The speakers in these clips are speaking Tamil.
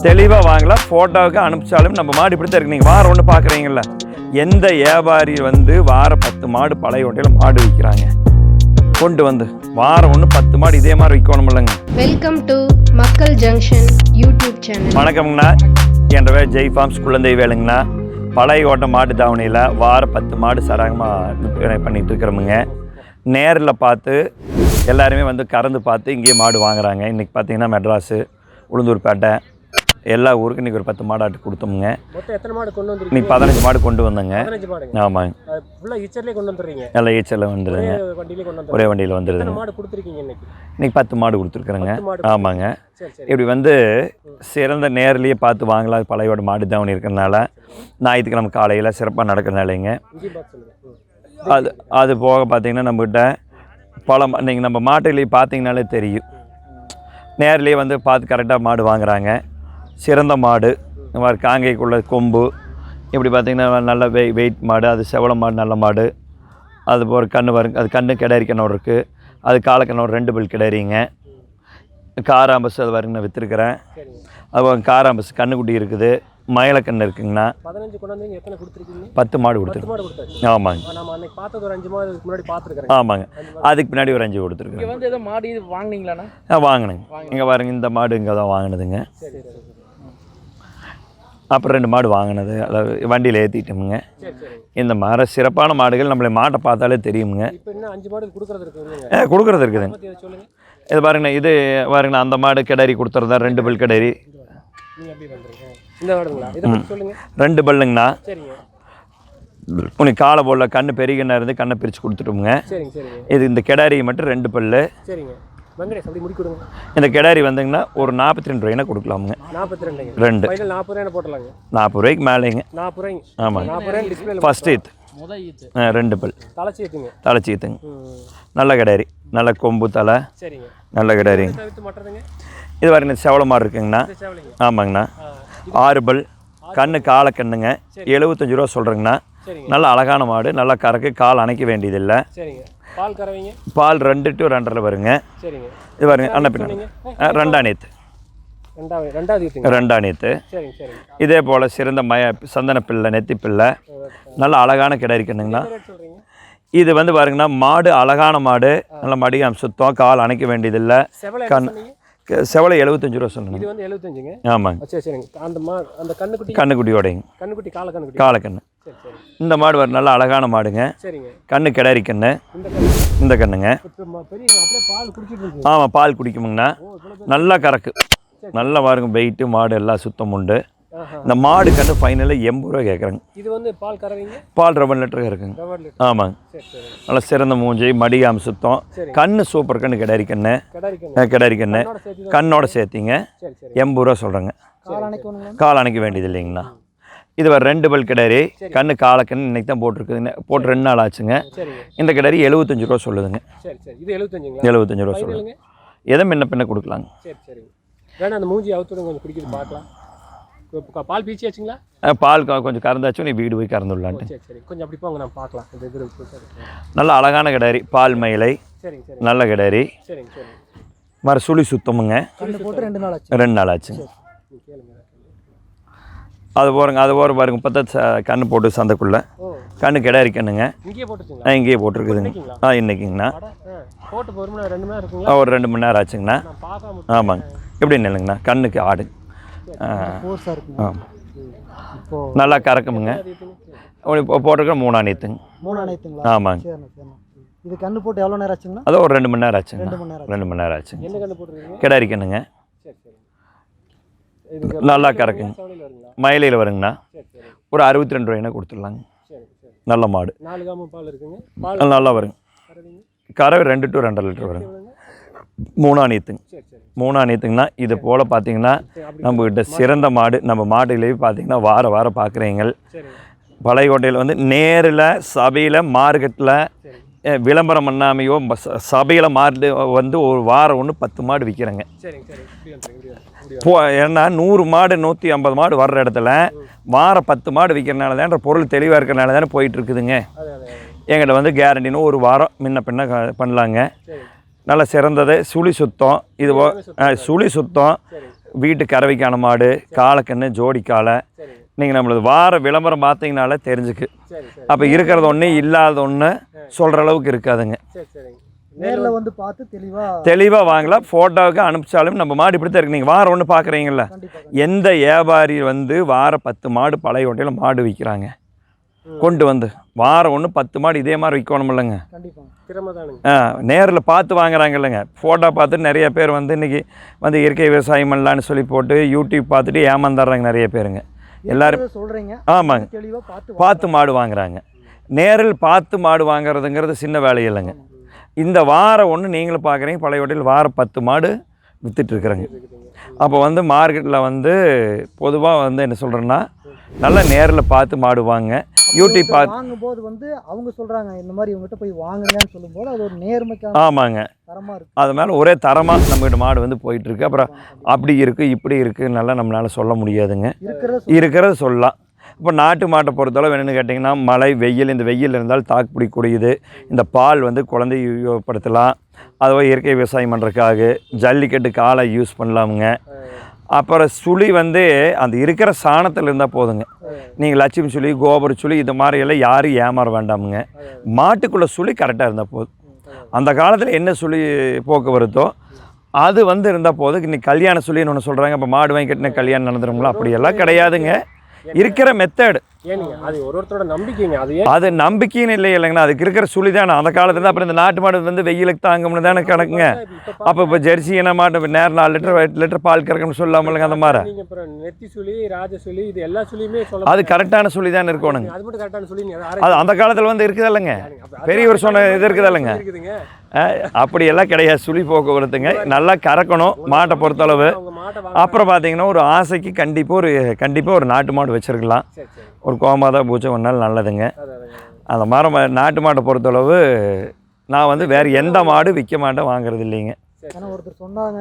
தெளிவாக வாங்கலாம். ஃபோட்டோவுக்கு அனுப்பிச்சாலும் நம்ம மாடு இப்படி தான் இருக்குது. நீங்கள் வாரம் ஒன்று பார்க்குறீங்கள, எந்த வியாபாரி வந்து வாரம் 10 மாடு பழையக்கோட்டையில் மாடு விற்கிறாங்க, கொண்டு வந்து வாரம் ஒன்று 10 மாடு இதே மாதிரி விற்கணும் இல்லைங்க. வெல்கம் டு மக்கள் ஜங்ஷன் யூடியூப் சேனல். வணக்கம்ண்ணா, என்ற பேர் ஜெய் ஃபார்ம்ஸ் குழந்தை வேலுங்கண்ணா. பழையக்கோட்டை மாட்டு தாவணியில் வாரம் 10 மாடு சராகமாக பண்ணிகிட்டு இருக்கிறோமுங்க. நேரில் பார்த்து எல்லாருமே வந்து கறந்து பார்த்து இங்கேயே மாடு வாங்குறாங்க. இன்றைக்கி பார்த்தீங்கன்னா மெட்ராஸு, உளுந்தூர்பேட்டை எல்லா ஊருக்கும் இன்றைக்கி ஒரு 10 மாடாட்டு கொடுத்தோமுங்க. எத்தனை மாடு கொண்டு வந்து? இன்றைக்கி 15 மாடு கொண்டு வந்தேங்க. ஆமாங்க, எல்லாம் ஈச்சரில் வந்துடுங்க. ஒரே வண்டியில் வந்துடுதுங்க. இன்றைக்கி 10 மாடு கொடுத்துருக்குறேங்க. ஆமாங்க. இப்படி வந்து சிறந்த நேரிலேயே பார்த்து வாங்கலாம். பழையோட மாடு தாவணி இருக்கிறதுனால ஞாயிற்றுக்கிழமை காலையில் சிறப்பாக நடக்கிறனாலேங்க. அது போக பார்த்திங்கன்னா நம்மக்கிட்ட நீங்கள் நம்ம மாட்டுலேயே பார்த்தீங்கனாலே தெரியும், நேரிலேயே வந்து பார்த்து கரெக்டாக மாடு வாங்குகிறாங்க. சிறந்த மாடு இந்த மாதிரி காங்கைக்குள்ள கொம்பு இப்படி பார்த்திங்கன்னா நல்ல வெயிட் மாடு. அது செவள மாடு, நல்ல மாடு. அது ஒரு கன்று வருங்க, அது கன்று கிடாரி கண்ணோடு இருக்குது. அது காலக்கண்ணோடு 2 பில் கிடாரிங்க. காராம்பஸ் அது வருங்க, நான் விற்றுருக்கிறேன். அது காராம்பஸ் கண்ணுக்குட்டி இருக்குது. மயிலக்கண்ணு இருக்குங்கண்ணா. 10 மாடு கொடுத்துருக்கேன். ஆமாங்க. ஆமாங்க, அதுக்கு பின்னாடி ஒரு 5 கொடுத்துருக்கேன். வாங்கினேங்க. இங்கே பாருங்க, இந்த மாடு இங்கே தான் வாங்கினதுங்க. அப்புறம் 2 மாடு வாங்கினது, அதாவது வண்டியில் ஏற்றிட்டோமுங்க. இந்த மாதிரி சிறப்பான மாடுகள் நம்மளை மாட்டை பார்த்தாலே தெரியுமுங்க. கொடுக்குறது இருக்குதுங்க. இது பாருங்கண்ணா, இது பாருங்கண்ணா, அந்த மாடு கிடாரி கொடுத்துருந்தா 2 பில் கிடாரி. 2 பல்லுங்கண்ணா. உனக்கு காலை போடல, கண்ணு பெரிய கண்ணா இருந்து கண்ணை பிரித்து கொடுத்துட்டோமுங்க. இது இந்த கிடாரி மட்டும் 2 பல்லு. இந்த கிடாரி வந்துங்கன்னா ஒரு 42 ரூபாய்னா கொடுக்கலாமுங்க. 2 40 ரூபாய்க்கு மேலேங்க. ஆமாங்க. ஃபர்ஸ்ட் ஈத் 2 பல் தலைச்சீத்துங்க. நல்ல கிடாரி, நல்ல கொம்பு தலை, நல்ல கிடாரிங்க. இது பாருங்க, செவள மாடு இருக்குங்கண்ணா. ஆமாங்கண்ணா. 6 பல் கண்ணு, காலை கண்ணுங்க. 75 ரூபா சொல்கிறேங்கண்ணா. நல்ல அழகான மாடு, நல்லா கறக்கு, கால் அணைக்க வேண்டியதில்லை. பால் 2 to 2.5 வருங்க. இது பாருங்க, அண்ணன் பின்னாடி 2ஆம் நேத்து. 2ஆம் நேத்து. இதே போல் சிறந்த சந்தன பிள்ளை, நெத்தி பிள்ளை, நல்ல அழகான கிடாரி கண்ணுங்கண்ணா. இது வந்து பாருங்கன்னா, மாடு அழகான மாடு, நல்ல மடியம் சுத்தம், கால் அணைக்க வேண்டியதில்லை. செவலை 75 ரூபா சொன்னீங்க. ஆமாங்க. கண்ணுக்குட்டியோடைங்க. காலக்கண்ணு. இந்த மாடு வர நல்ல அழகான மாடுங்க. கண்ணு கிடாரி கண்ணு. இந்த கண்ணுங்க. ஆமாம், பால் குடிக்குமுங்கண்ணா. நல்லா கறக்கு, நல்லா பாருங்க, வெயிட்டு மாடு எல்லாம் சுத்தம் உண்டு. இந்த மாடு கண்ணு ஃபைனலாக 80 ரூபா கேட்குறாங்க. இது வந்து பால் 7 லிட்டருக்கு இருக்குங்க. ஆமாங்க. நல்லா சிறந்த மூஞ்சி, மடியாம் சுத்தம், கண்ணு சூப்பர் கண்ணு, கிடாரி கண்ணு. கிடாரி கண்ணு கண்ணோட சேர்த்திங்க 80 ரூபா சொல்கிறேங்க. கால் அணைக்க வேண்டியது இல்லைங்கண்ணா. இது ஒரு 2 பல் கிடாரி, கண்ணு காலக்கண்ணு. இன்றைக்கி தான் போட்டிருக்குதுங்க, போட்டு 2 நாள் ஆச்சுங்க. இந்த கிடாரி 75 ரூபா சொல்லுதுங்க. 75 ரூபா சொல்லுங்க. எதை முன்ன பின்ன கொடுக்கலாங்க. பால் பீச்சியாச்சுங்களா? பால் கொஞ்சம் கறந்தாச்சும் நீ வீடு போய் கறந்து விடலான்ட்டு. கொஞ்சம் அப்படி போங்க, நான் பார்க்கலாம். நல்ல அழகான கிடாரி, பால் மயிலை, நல்ல கிடாரி. மறு சுழி சுத்தமுங்க. 2 நாள் ஆச்சுங்க. அது போகிற பாருங்க, இப்போ தான் கண்ணு போட்டு சந்தைக்குள்ளே கண்ணு கிடாரி கண்ணுங்க. இங்கேயே போட்டிருக்குதுங்க. இன்னைக்குங்கண்ணா ஒரு 2 மணி நேரம் ஆச்சுங்கண்ணா. ஆமாங்க. எப்படின்னு இல்லைங்கண்ணா, கண்ணுக்கு ஆடு. நல்லா கறக்குமுங்க. போட்டிருக்க 3ஆம் நேத்துங்க. ஆமாங்க. இது கண்ணு போட்டு எவ்வளோ நேரம் ஆச்சுங்களா? அதோ ஒரு 2 மணி நேரம் ஆச்சுங்க. 2 மணி நேரம் ஆச்சுங்க. கிடாரி கண்ணுங்க. நல்லா கறக்குங்க. மயிலையில் வருங்கண்ணா. ஒரு 62 ரூபாய்னா கொடுத்துடலாங்க. நல்ல மாடு, நல்லா வருங்க. கறவை 2 to 2.5 லிட்டர் வருங்க. 3ஆம் நேத்துங்க. 3ஆம் நேத்துங்கன்னா இது போல் பார்த்தீங்கன்னா நம்மக்கிட்ட சிறந்த மாடு. நம்ம மாடுகளே பார்த்தீங்கன்னா வாரம் பார்க்குறீங்க. பழையக்கோட்டையில் வந்து நேரில் சபையில் மார்க்கெட்டில் விளம்பரம் பண்ணாமையோ சபையில் மாடு வந்து ஒரு வாரம் ஒன்று 10 மாடு விற்கிறேங்க. ஏன்னா 100 மாடு 150 மாடு வர்ற இடத்துல வாரம் 10 மாடு விற்கிறனால தான், பொருள் தெளிவாக இருக்கிறனால தானே போயிட்டுருக்குதுங்க. எங்கிட்ட வந்து கேரண்டின்னு ஒரு வாரம் முன்ன பின்ன பண்ணலாங்க. நல்லா சிறந்தது. சுழி சுத்தம். இது சுழி சுத்தம். வீட்டு கறவைக்கான மாடு, காளைக்கன்று, ஜோடி காளை. நீங்கள் நம்மளது வார விளம்பரம் பார்த்தீங்கனாலே தெரிஞ்சுக்கு. அப்போ இருக்கிறது ஒன்று இல்லாத ஒன்று சொல்கிற அளவுக்கு இருக்காதுங்க. நேரில் வந்து பார்த்து தெளிவாக வாங்கலாம். ஃபோட்டோவுக்கு அனுப்பிச்சாலும் நம்ம மாடு இப்படி தான் இருக்குது. நீங்கள் வாரம் ஒன்று பார்க்குறீங்கள, எந்த வியாபாரி வந்து வார 10 மாடு பழையோட்டையில் மாடு விற்கிறாங்க கொண்டு வந்து வாரம் ஒன்று 10 மாடு இதே மாதிரி விற்கணும் இல்லைங்க. நேரில் பார்த்து வாங்குறாங்க இல்லைங்க. ஃபோட்டோ பார்த்துட்டு நிறைய பேர் வந்து இன்றைக்கி வந்து இயற்கை விவசாயம் பண்ணலான்னு சொல்லி போட்டு யூடியூப் பார்த்துட்டு ஏமாந்துடுறாங்க நிறைய பேருங்க. எல்லோரும் சொல்கிறீங்க. ஆமாங்க, பார்த்து மாடு வாங்குறாங்க. நேரில் பார்த்து மாடு வாங்குறதுங்கிறது சின்ன வேலை இல்லைங்க. இந்த வாரம் ஒன்று நீங்களும் பார்க்குறீங்க, பழையோட்டையில் வாரம் 10 மாடு விற்றுட்ருக்குறேங்க. அப்போ வந்து மார்க்கெட்டில் வந்து பொதுவாக வந்து என்ன சொல்கிறேன்னா, நல்லா நேரில் பார்த்து மாடுவாங்க. யூடியூப் பார்த்து வாங்கும்போது வந்து அவங்க சொல்கிறாங்க இந்த மாதிரி இவங்ககிட்ட போய் வாங்குங்கன்னு சொல்லும்போது அது ஒரு நேர்மைக்கான. ஆமாங்க, தரமாக இருக்குது. அது மேலே ஒரே தரமாக நம்மகிட்ட மாடு வந்து போயிட்டுருக்கு. அப்புறம் அப்படி இருக்குது இப்படி இருக்குதுன்னால நம்மளால் சொல்ல முடியாதுங்க. இருக்கிறத சொல்லலாம். இப்போ நாட்டு மாட்டை பொறுத்தளவு என்னென்னு கேட்டிங்கன்னா, மழை வெயில், இந்த வெயில் இருந்தால் தாக்கு பிடிக்கூடியது. இந்த பால் வந்து குழந்தைய உபயோகப்படுத்தலாம். அதுவும் இயற்கை விவசாயம் பண்ணுறதுக்காக ஜல்லிக்கட்டு காலை யூஸ் பண்ணலாமுங்க. அப்புறம் சுழி வந்து அந்த இருக்கிற சாணத்தில் இருந்தால் போதுங்க. நீங்கள் லட்சுமி சுழி, கோபுர சுழி இது மாதிரியெல்லாம் யாரும் ஏமாற வேண்டாமுங்க. மாட்டுக்குள்ளே சுழி கரெக்டாக இருந்தால் போதும். அந்த காலத்தில் என்ன சுழி போக்குவரத்தோ அது வந்து இருந்தால் போதும். இன்றைக்கி கல்யாண சுழின்னு ஒன்று சொல்கிறாங்க. இப்போ மாடு வாங்கி கட்டின கல்யாணம் நடந்துருங்களா? அப்படியெல்லாம் கிடையாதுங்க. இருக்கிற மெத்தடு அது ஒருத்தரோட நம்பிக்கைங்க. அது நம்பிக்கைன்னு இல்லை இல்லைங்கண்ணா, அதுக்கு இருக்கிற சுழி தானே. அந்த காலத்தில் அப்புறம் இந்த நாட்டு மாடு வந்து வெயிலுக்கு தாங்கும்னு தானே கணக்குங்க. அப்போ இப்போ ஜெர்சி என்ன மாட்டு நேரம் 4 லிட்டர் 8 லிட்டர் பால் கறக்கணும்னு சொல்லாமல் இல்லைங்க. அந்த மாதிரி நெத்தி சுழி, ராஜ சுழி, இது எல்லா சுழியுமே அது கரெக்டான சுழி தானே இருக்கணுங்க. அது மட்டும் கரெக்டான சுழி அது அந்த காலத்தில் வந்து இருக்குதா இல்லைங்க, பெரியவர் சொன்ன இது இருக்குதா இல்லைங்க. அப்படியெல்லாம் கிடையாது. சுழி போக்குவரத்துங்க நல்லா கறக்கணும் மாட்டை பொறுத்தளவு. அப்புறம் பார்த்தீங்கன்னா ஒரு ஆசைக்கு கண்டிப்பாக ஒரு நாட்டு மாடு வச்சுருக்கலாம். ஒரு கோமாதா பூஜை ஒன்றால் நல்லதுங்க. அந்த மாதிரி நாட்டு மாட்டை பொறுத்தளவு நான் வந்து வேறு எந்த மாடு விற்க மாட்டேன், வாங்குறது இல்லைங்க. ஆனால் ஒருத்தர் சொன்னாங்க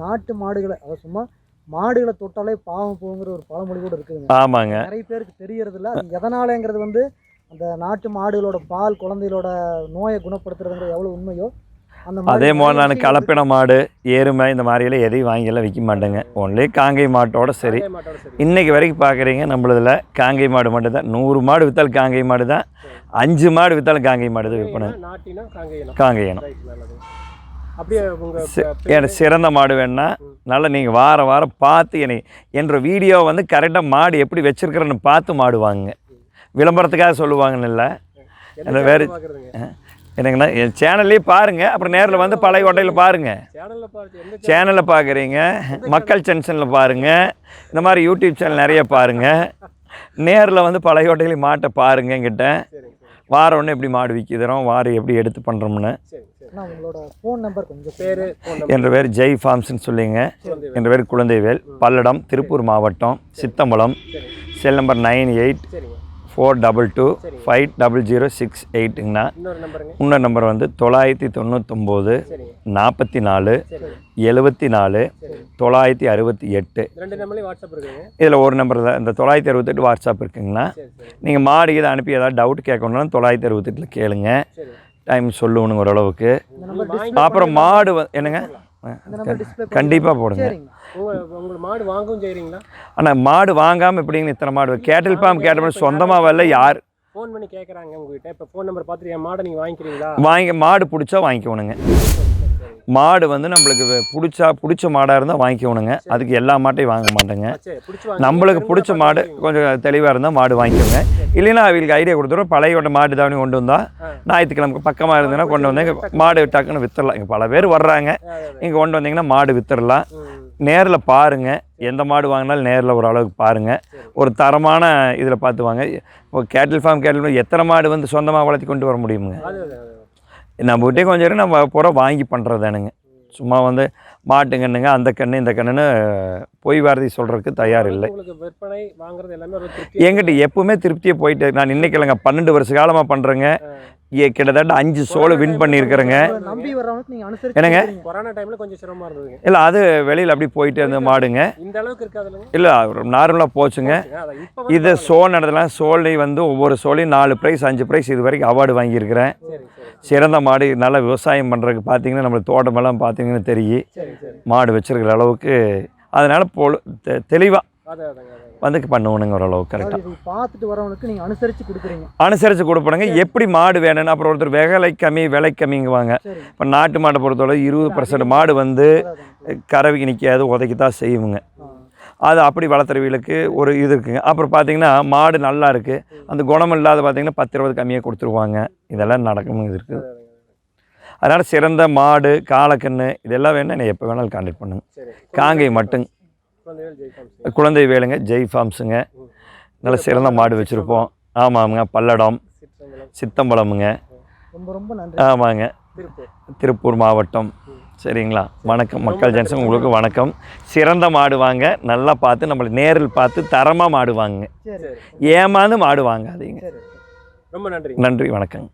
நாட்டு மாடுகளை, அதை சும்மா மாடுகளை தொட்டாலே பாவம் போகுங்கிற ஒரு பழமொழி கூட இருக்குதுங்க. ஆமாங்க, நிறைய பேருக்கு தெரியறதில்ல. அது எதனாலங்கிறது வந்து அந்த நாட்டு மாடுகளோட பால் குழந்தைகளோட நோயை குணப்படுத்துறதுங்கிறது எவ்வளோ உண்மையோ அந்த அதே மாதிரி நான் கலப்பின மாடு, எருமை இந்த மாதிரியெல்லாம் எதையும் வாங்கியெல்லாம் விற்க மாட்டேங்க. ஒன்லி காங்கை மாட்டோட சரி. இன்றைக்கி வரைக்கும் பார்க்குறீங்க நம்மளதில் காங்கை மாடு மட்டும் தான். 100 மாடு விற்றாலும் காங்கை மாடு தான், 5 மாடு விற்றாலும் காங்கை மாடு தான் விற்பனை. காங்கையனம் எனக்கு சிறந்த மாடு வேணுன்னா நல்லா நீங்கள் வாரம் பார்த்து என்ற வீடியோ வந்து கரெக்டாக மாடு எப்படி வச்சுருக்கிறேன்னு பார்த்து மாடு வாங்குங்க. விளம்பரத்துக்காக சொல்லுவாங்கன்னு இல்லை. வேறு என்னங்கண்ணா, என் சேனல்லே பாருங்கள். அப்புறம் நேரில் வந்து பழையோட்டையில் பாருங்கள். சேனலில் பார்க்குறீங்க, மக்கள் ஜங்ஷனில் பாருங்கள், இந்த மாதிரி யூடியூப் சேனல் நிறைய பாருங்கள். நேரில் வந்து பழையோட்டையில் மாட்டை பாருங்க. என்கிட்ட வாரம் ஒன்று எப்படி மாடு விற்கிறோம், வாரம் எப்படி எடுத்து பண்ணுறோம்னு. உங்களோட ஃபோன் நம்பர் கொஞ்சம் பேர். என்ற பேர் ஜெய் ஃபார்ம்ஸ்ன்னு சொல்லிங்க. என்ற பேர் குழந்தைவேல், பல்லடம், திருப்பூர் மாவட்டம், சித்தம்பலம். Cell number 9842250068ங்கண்ணா. இன்னொரு நம்பர் வந்து 999 44 74 968. இதில் ஒரு நம்பர் தான். இந்த 968 வாட்ஸ்அப் இருக்குங்கண்ணா. நீங்கள் மாடு இதை அனுப்பி ஏதாவது டவுட் கேட்கணுன்னா 968 கேளுங்க. டைம் சொல்லுவணுங்க ஓரளவுக்கு. அப்புறம் மாடு என்னங்க கண்டிப்பாக போடுங்க. மாடு வாங்கவும் செய்கிறீங்களா? ஆனால் மாடு வாங்காமல் எப்படிங்க இத்தனை மாடு கேட்டில் ஃபார்ம் கேட்டல் சொந்தமாக வரல. யார் ஃபோன் பண்ணி கேட்குறாங்க உங்ககிட்ட, இப்போ ஃபோன் நம்பர் பார்த்துட்டு என் மாடை நீங்கள் வாங்கிக்கிறீங்களா? மாடு பிடிச்சா வாங்கிக்கணுங்க. மாடு வந்து நம்மளுக்கு பிடிச்ச மாடாக இருந்தால் வாங்கிக்கணுங்க. அதுக்கு எல்லா மாட்டையும் வாங்க மாட்டேங்க. நம்மளுக்கு பிடிச்ச மாடு கொஞ்சம் தெளிவாக இருந்தால் மாடு வாங்கிக்கோங்க. இல்லைன்னா அவங்களுக்கு ஐடியா கொடுத்துருவோம். பழையோட மாடு தாவணி கொண்டு வந்தால் ஞாயிற்றுக்கிழமை பக்கமாக இருந்ததுன்னா கொண்டு வந்தீங்க மாடு டக்குன்னு விற்றுடலாம். இங்கே பல பேர் வர்றாங்க, இங்கே கொண்டு வந்தீங்கன்னா மாடு விற்றுடலாம். நேரில் பாருங்கள். எந்த மாடு வாங்கினாலும் நேரில் ஒரு அளவுக்கு பாருங்கள். ஒரு தரமான இதில் பார்த்து வாங்க. இப்போ கேட்டில் ஃபார்ம் எத்தனை மாடு வந்து சொந்தமாக வளர்த்தி கொண்டு வர முடியுங்க? நம்மகிட்டே கொஞ்சம் நம்ம பூரா வாங்கி பண்ணுறது தானுங்க. சும்மா வந்து மாட்டு கண்ணுங்க அந்த கண்ணு இந்த கண்ணுன்னு போய் வாரதி சொல்கிறதுக்கு தயார் இல்லை. என்கிட்ட எப்பவுமே திருப்தியை போயிட்டு நான் இன்றைக்கி இல்லைங்க 12 வருஷ காலமாக பண்ணுறேங்க. கிட்டத்தட்ட 5 சோளை வின் பண்ணியிருக்கிறேங்க. என்னங்க கொரோனா டைமில் கொஞ்சம் சிரமமாக இருந்ததுங்க. இல்லை அது வெளியில் அப்படி போயிட்டு இருந்த மாடுங்க. இந்த அளவுக்கு இருக்காது இல்லை நார்மலாக போச்சுங்க. இது சோல் நடத்தலாம். சோலை வந்து ஒவ்வொரு சோலையும் 4 ப்ரைஸ் 5 ப்ரைஸ் இது வரைக்கும் அவார்டு வாங்கியிருக்கிறேன். சிறந்த மாடு நல்லா விவசாயம் பண்ணுறதுக்கு பார்த்தீங்கன்னா நம்மளுக்கு தோட்டமெல்லாம் பார்த்தீங்கன்னா தெரியும் மாடு வச்சுருக்கிற அளவுக்கு. அதனால் தெளிவாக வந்து பண்ணுவோனுங்க ஓரளவுக்கு கரெக்டாக பார்த்துட்டு வரவனுக்கு நீங்கள் அனுசரித்து கொடுக்குறீங்க. அனுசரித்து கொடுப்பணுங்க. எப்படி மாடு வேணும்னு அப்புறம் ஒருத்தர் விலை கம்மிங்குவாங்க. இப்போ நாட்டு மாட்டை பொறுத்தவரை 20% மாடு வந்து கறவைக்கு நிற்காது, உதைக்கி தான் செய்வோங்க. அது அப்படி வளர்த்துறவங்களுக்கு ஒரு இது இருக்குங்க. அப்புறம் பார்த்திங்கன்னா மாடு நல்லா இருக்குது, அந்த குணம் இல்லாத பார்த்திங்கன்னா 10-20 கம்மியாக கொடுத்துருவாங்க. இதெல்லாம் நடக்கும் இது இருக்குது. அதனால் சிறந்த மாடு காலக்கன்று இதெல்லாம் வேணும் என்னை எப்போ வேணாலும் கான்டாக்ட் பண்ணுங்க. காங்கை மட்டும் குழந்தை வேலுங்க, ஜெய் ஃபார்ம்ஸுங்க. நல்ல சிறந்த மாடு வச்சுருப்போம். ஆமாங்க, பல்லடம் சித்தம்பலமுங்க. ரொம்ப ரொம்ப நன்றி. ஆமாங்க, திருப்பூர் மாவட்டம். சரிங்களா? வணக்கம் மக்கள் ஜங்ஷன், உங்களுக்கு வணக்கம். சிறந்த மாடு வாங்க, நல்லா பார்த்து நம்மளை நேரில் பார்த்து தரமாக மாடு வாங்குங்க. ஏமாந்து மாடு வாங்காதீங்க. ரொம்ப நன்றி. நன்றி, வணக்கங்க.